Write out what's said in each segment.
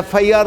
FIR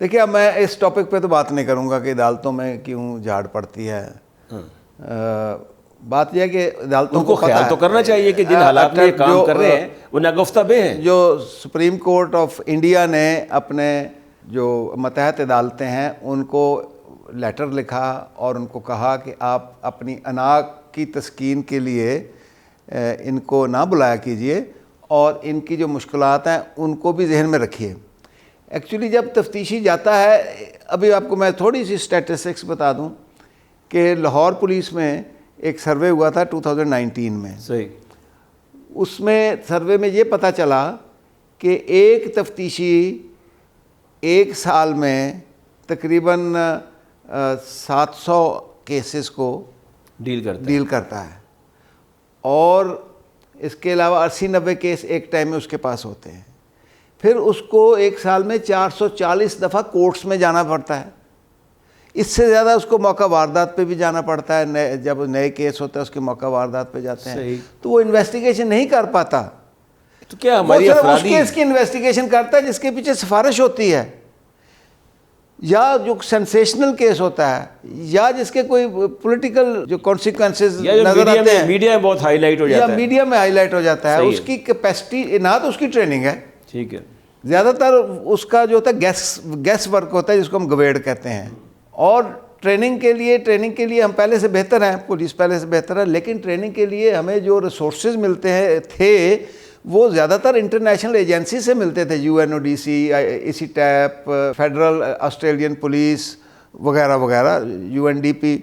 دیکھیے اب میں اس ٹاپک پہ تو بات نہیں کروں گا کہ عدالتوں میں کیوں جھاڑ پڑتی ہے. بات یہ ہے کہ عدالتوں کو خیال تو کرنا چاہیے کہ جن حالات میں یہ کام کر رہے ہیں وہ ناگفتہ بے ہیں. جو سپریم کورٹ آف انڈیا نے اپنے جو ماتحت عدالتیں ہیں ان کو لیٹر لکھا اور ان کو کہا کہ آپ اپنی انا کی تسکین کے لیے ان کو نہ بلایا کیجئے اور ان کی جو مشکلات ہیں ان کو بھی ذہن میں رکھیے. ایکچولی جب تفتیشی جاتا ہے, ابھی آپ کو میں تھوڑی سی اسٹیٹسٹکس بتا دوں کہ لاہور پولیس میں ایک سروے ہوا تھا 2019 میں. صحیح. اس میں سروے میں یہ پتہ چلا کہ ایک تفتیشی ایک سال میں تقریباً 700 کیسز کو ڈیل کرتا ہے, اور اس کے علاوہ 80-90 کیس ایک ٹائم میں اس کے پاس ہوتے ہیں. پھر اس کو ایک سال میں 440 دفعہ کورٹس میں جانا پڑتا ہے. اس سے زیادہ اس کو موقع واردات پہ بھی جانا پڑتا ہے. جب نئے کیس ہوتا ہے اس کے موقع واردات پہ جاتے ہیں. تو وہ انویسٹیگیشن نہیں کر پاتا. تو کیا ہماری اس کیس کی انویسٹیگیشن کرتا ہے جس کے پیچھے سفارش ہوتی ہے, یا جو سینسیشنل کیس ہوتا ہے, یا جس کے کوئی پولیٹیکل جو کانسیکوینسز نظر آتے ہیں, میڈیا میں بہت ہائی لائٹ ہو جاتا ہے, یا میڈیا میں ہائی لائٹ ہو جاتا ہے. اس کی کیپیسٹی نہ تو اس کی ٹریننگ ہے, ٹھیک ہے, زیادہ تر اس کا جو ہوتا ہے گیس ورک ہوتا ہے جس کو ہم گویڈ کہتے ہیں. اور ٹریننگ کے لیے ہم پہلے سے بہتر ہیں, پولیس پہلے سے بہتر ہے, لیکن ٹریننگ کے لیے ہمیں جو ریسورسز ملتے تھے وہ زیادہ تر انٹرنیشنل ایجنسی سے ملتے تھے, UNODC, ایسی ٹیپ, فیڈرل آسٹریلین پولیس وغیرہ وغیرہ, UNDP.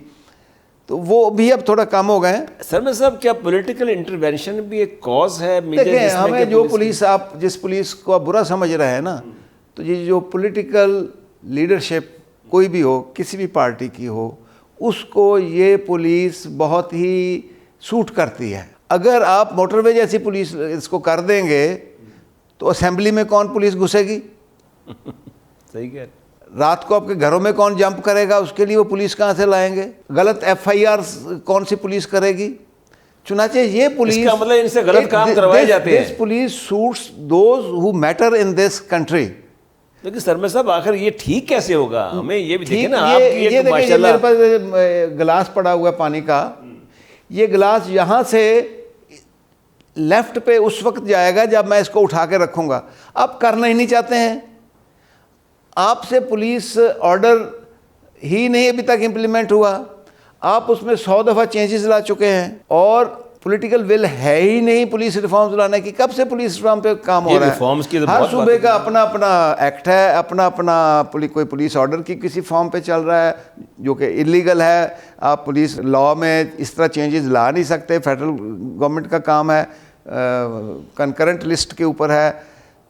تو وہ بھی اب تھوڑا کم ہو گئے ہیں. سر صاحب کیا پولیٹیکل انٹرونشن بھی ایک کاز ہے؟ دیکھیں ہمیں جو پولیس, آپ جس پولیس کو آپ برا سمجھ رہے ہیں نا, تو یہ جو پولیٹیکل لیڈرشپ کوئی بھی ہو, کسی بھی پارٹی کی ہو, اس کو یہ پولیس بہت ہی سوٹ کرتی ہے. اگر آپ موٹر وے جیسی پولیس اس کو کر دیں گے تو اسمبلی میں کون پولیس گھسے گی؟ صحیح ہے. رات کو آپ کے گھروں میں کون جمپ کرے گا؟ اس کے لیے وہ پولیس کہاں سے لائیں گے؟ غلط FIR کون سی پولیس کرے گی؟ چنانچہ یہ پولیس, اس کا مطلب ان سے غلط کام کروائے جاتے ہیں. This police suits those who matter in this country. لیکن سرمد صاحب آخر یہ ٹھیک کیسے ہوگا؟ ہمیں یہ بھی دیکھیں نا, آپ کی یہ دیکھیں میرے پاس گلاس پڑا ہوا ہے پانی کا, یہ گلاس یہاں سے لیفٹ پہ اس وقت جائے گا جب میں اس کو اٹھا کے رکھوں گا. آپ کرنا ہی نہیں چاہتے ہیں. آپ سے پولیس آرڈر ہی نہیں ابھی تک امپلیمنٹ ہوا, آپ اس میں 100 دفعہ چینجز لا چکے ہیں, اور پولیٹیکل ول ہے ہی نہیں پولیس ریفارمز لانے کی. کب سے پولیس ریفارم پہ کام ہو رہا ہے؟ ہر صوبے کا اپنا اپنا ایکٹ ہے, اپنا اپنا کوئی پولیس آرڈر کی کسی فارم پہ چل رہا ہے جو کہ انلیگل ہے. آپ پولیس لا میں اس طرح چینجز لا نہیں سکتے. فیڈرل گورنمنٹ کا کام ہے, کنکرنٹ لسٹ کے اوپر ہے.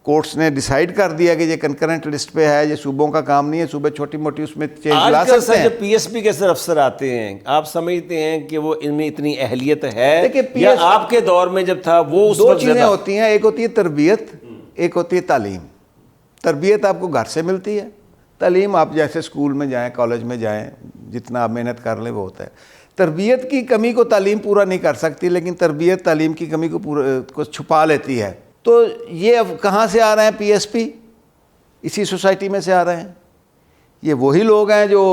کورٹس نے ڈیسائیڈ کر دیا کہ یہ کنکرنٹ لسٹ پہ ہے, یہ صوبوں کا کام نہیں ہے. صوبے چھوٹی موٹی اس میں چینج لا سکتے ہیں. جو PSP کے سر افسر آتے ہیں, آپ سمجھتے ہیں کہ وہ ان میں اتنی اہلیت ہے, یا آپ کے دور میں جب تھا وہ اس دو وقت چیزیں ہوتی ہیں, ایک ہوتی ہے تربیت, ایک ہوتی ہے تعلیم. تربیت آپ کو گھر سے ملتی ہے, تعلیم آپ جیسے اسکول میں جائیں, کالج میں جائیں, جتنا آپ محنت کر لیں وہ ہوتا ہے. تربیت کی کمی کو تعلیم پورا نہیں کر سکتی, لیکن تربیت تعلیم کی کمی کو چھپا لیتی ہے. تو یہ اب کہاں سے آ رہے ہیں PSP؟ اسی سوسائٹی میں سے آ رہے ہیں. یہ وہی لوگ ہیں جو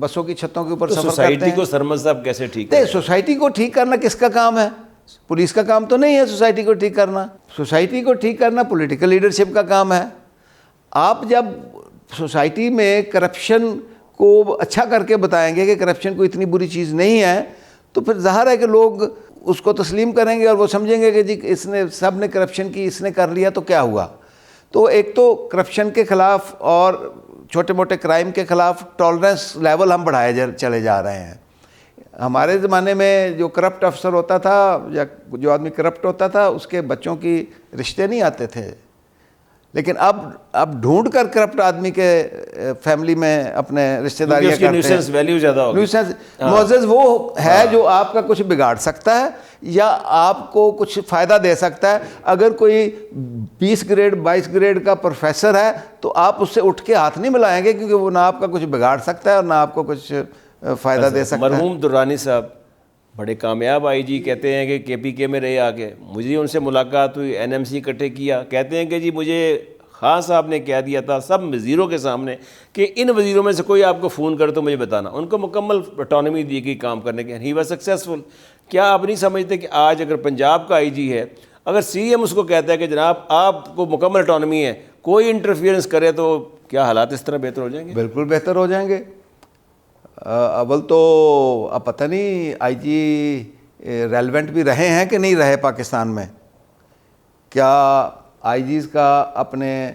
بسوں کی چھتوں کے اوپر سفر کرتے ہیں. سوسائٹی کو سرمد صاحب کیسے ٹھیک کریں؟ سوسائٹی کو ٹھیک کرنا کس کا کام ہے؟ پولیس کا کام تو نہیں ہے سوسائٹی کو ٹھیک کرنا. سوسائٹی کو ٹھیک کرنا پولیٹیکل لیڈرشپ کا کام ہے. آپ جب سوسائٹی میں کرپشن کو اچھا کر کے بتائیں گے کہ کرپشن کو اتنی بری چیز نہیں ہے, تو پھر ظاہر ہے کہ لوگ اس کو تسلیم کریں گے اور وہ سمجھیں گے کہ جی اس نے, سب نے کرپشن کی, اس نے کر لیا تو کیا ہوا. تو ایک تو کرپشن کے خلاف اور چھوٹے موٹے کرائم کے خلاف ٹالرنس لیول ہم بڑھائے چلے جا رہے ہیں. ہمارے زمانے میں جو کرپٹ افسر ہوتا تھا یا جو آدمی کرپٹ ہوتا تھا اس کے بچوں کی رشتے نہیں آتے تھے, لیکن اب ڈھونڈ کر کرپٹ آدمی کے فیملی میں اپنے رشتہ داریاں کرتے ہیں. نیوسنس ویلیو زیادہ ہوگی. معزز وہ ہے جو آپ کا کچھ بگاڑ سکتا ہے یا آپ کو کچھ فائدہ دے سکتا ہے. اگر کوئی 20 گریڈ 22 گریڈ کا پروفیسر ہے تو آپ اس سے اٹھ کے ہاتھ نہیں ملائیں گے, کیونکہ وہ نہ آپ کا کچھ بگاڑ سکتا ہے اور نہ آپ کو کچھ فائدہ دے سکتا ہے. مرحوم درانی صاحب بڑے کامیاب IG کہتے ہیں کہ KPK میں رہے آگے. مجھے ان سے ملاقات ہوئی, NMC اکٹھے کیا, کہتے ہیں کہ جی مجھے خان صاحب نے کہہ دیا تھا سب وزیروں کے سامنے کہ ان وزیروں میں سے کوئی آپ کو فون کرے تو مجھے بتانا. ان کو مکمل اٹانومی دی گئی کام کرنے کے. He was successful. کیا آپ نہیں سمجھتے کہ آج اگر پنجاب کا آئی جی ہے, اگر سی ایم اس کو کہتا ہے کہ جناب آپ کو مکمل اٹانومی ہے, کوئی انٹرفیئرنس کرے تو کیا حالات اس طرح بہتر ہو جائیں گے؟ بالکل بہتر ہو جائیں گے. اول تو اب پتہ نہیں آئی جی ریلیونٹ بھی رہے ہیں کہ نہیں رہے پاکستان میں. کیا آئی جیز کا اپنے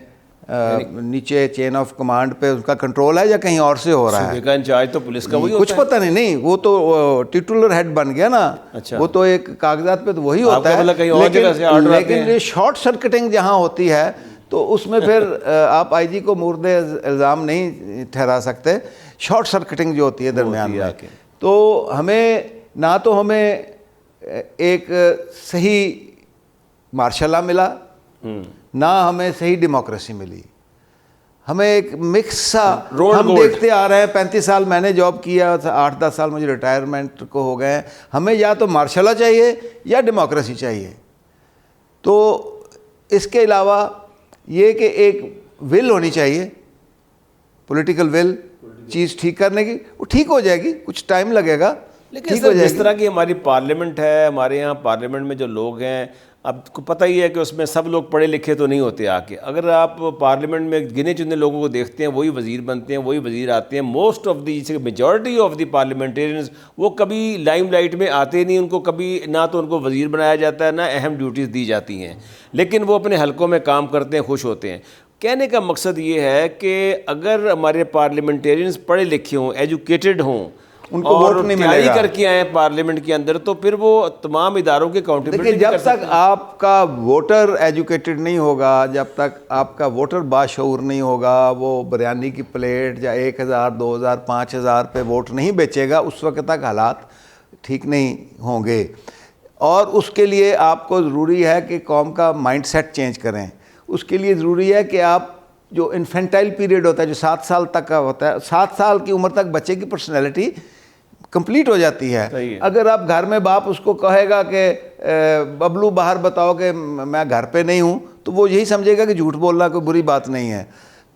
نیچے چین آف کمانڈ پہ ان کا کنٹرول ہے یا کہیں اور سے ہو رہا ہے؟ صوبے کا انچارج تو پولیس کا وہی کچھ پتہ نہیں. وہ تو ٹیٹولر ہیڈ بن گیا نا. وہ تو ایک کاغذات پہ تو وہی ہوتا ہے, لیکن یہ شارٹ سرکٹنگ جہاں ہوتی ہے تو اس میں پھر آپ آئی جی کو مورد الزام نہیں ٹھہرا سکتے. شارٹ سرکٹنگ جو ہوتی ہے درمیان میں, تو ہمیں نہ تو ہمیں ایک صحیح مارشل لا ملا, نہ ہمیں صحیح ڈیموکریسی ملی. ہمیں ایک مکس سا ہم دیکھتے آ رہے ہیں. 35 سال میں نے جاب کیا, 8-10 سال مجھے ریٹائرمنٹ کو ہو گئے ہیں. ہمیں یا تو مارشل لا چاہیے یا ڈیموکریسی چاہیے. تو اس کے علاوہ یہ کہ ایک ول ہونی چاہیے, پولیٹیکل ول چیز ٹھیک کرنے کی. وہ ٹھیک ہو جائے گی, کچھ ٹائم لگے گا, لیکن جس طرح کی ہماری پارلیمنٹ ہے, ہمارے یہاں پارلیمنٹ میں جو لوگ ہیں, اب کو پتہ ہی ہے کہ اس میں سب لوگ پڑھے لکھے تو نہیں ہوتے. آ کے اگر آپ پارلیمنٹ میں گنے چنے لوگوں کو دیکھتے ہیں, وہی وزیر بنتے ہیں, وہی وزیر آتے ہیں. Most of the majority of the parliamentarians وہ کبھی لائم لائٹ میں آتے نہیں. ان کو کبھی نہ تو ان کو وزیر بنایا جاتا ہے, نہ اہم ڈیوٹیز دی جاتی ہیں, لیکن وہ اپنے حلقوں میں کام کرتے ہیں, خوش ہوتے ہیں. کہنے کا مقصد یہ ہے کہ اگر ہمارے پارلیمنٹیرینز پڑھے لکھے ہوں, ایجوکیٹڈ ہوں, ان کو ووٹ نہیں ملے گا, کر کے آئے پارلیمنٹ کے اندر, تو پھر وہ تمام اداروں کے اکاؤنٹیبلٹی. لیکن جب تک آپ کا ووٹر ایجوکیٹڈ نہیں ہوگا, جب تک آپ کا ووٹر باشعور نہیں ہوگا, وہ بریانی کی پلیٹ یا 1000 2000 5000 پہ ووٹ نہیں بیچے گا, اس وقت تک حالات ٹھیک نہیں ہوں گے. اور اس کے لیے آپ کو ضروری ہے کہ قوم کا مائنڈ سیٹ چینج کریں. اس کے لیے ضروری ہے کہ آپ جو انفینٹائل پیریڈ ہوتا ہے, جو 7 سال تک کا ہوتا ہے, 7 سال کی عمر تک بچے کی پرسنالٹی کمپلیٹ ہو جاتی ہے. اگر آپ گھر میں باپ اس کو کہے گا کہ ببلو باہر بتاؤ کہ میں گھر پہ نہیں ہوں, تو وہ یہی سمجھے گا کہ جھوٹ بولنا کوئی بری بات نہیں ہے.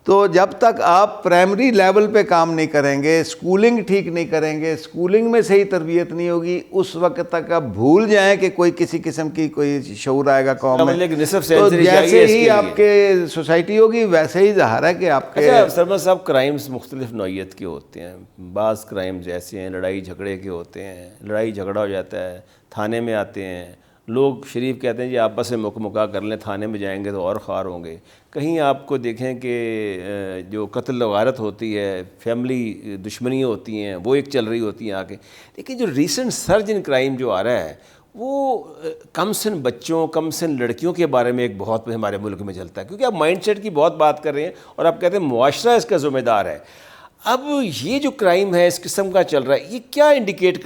تو جب تک آپ پرائمری لیول پہ کام نہیں کریں گے, اسکولنگ ٹھیک نہیں کریں گے, اسکولنگ میں صحیح تربیت نہیں ہوگی, اس وقت تک آپ بھول جائیں کہ کوئی کسی قسم کی کوئی شعور آئے گا قوم میں. تو جیسے ہی آپ کے سوسائٹی ہوگی ویسے ہی ظاہر ہے کہ آپ کے. سرما صاحب, کرائمز مختلف نوعیت کے ہوتے ہیں. بعض کرائمز ایسے ہیں لڑائی جھگڑے کے ہوتے ہیں, لڑائی جھگڑا ہو جاتا ہے, تھانے میں آتے ہیں لوگ, شریف کہتے ہیں جی آپس میں مکا کر لیں, تھانے میں جائیں گے تو اور خوار ہوں گے. کہیں آپ کو دیکھیں کہ جو قتل و غارت ہوتی ہے, فیملی دشمنیاں ہوتی ہیں, وہ ایک چل رہی ہوتی ہیں آ کے. لیکن جو ریسنٹ سرج ان کرائم جو آ رہا ہے, وہ کم سن بچوں, کم سن لڑکیوں کے بارے میں ایک بہت ہمارے ملک میں چلتا ہے, کیونکہ آپ مائنڈ سیٹ کی بہت بات کر رہے ہیں اور آپ کہتے ہیں معاشرہ اس کا ذمہ دار ہے. اب یہ جو کرائم ہے اس قسم کا چل رہا ہے, یہ کیا انڈیکیٹ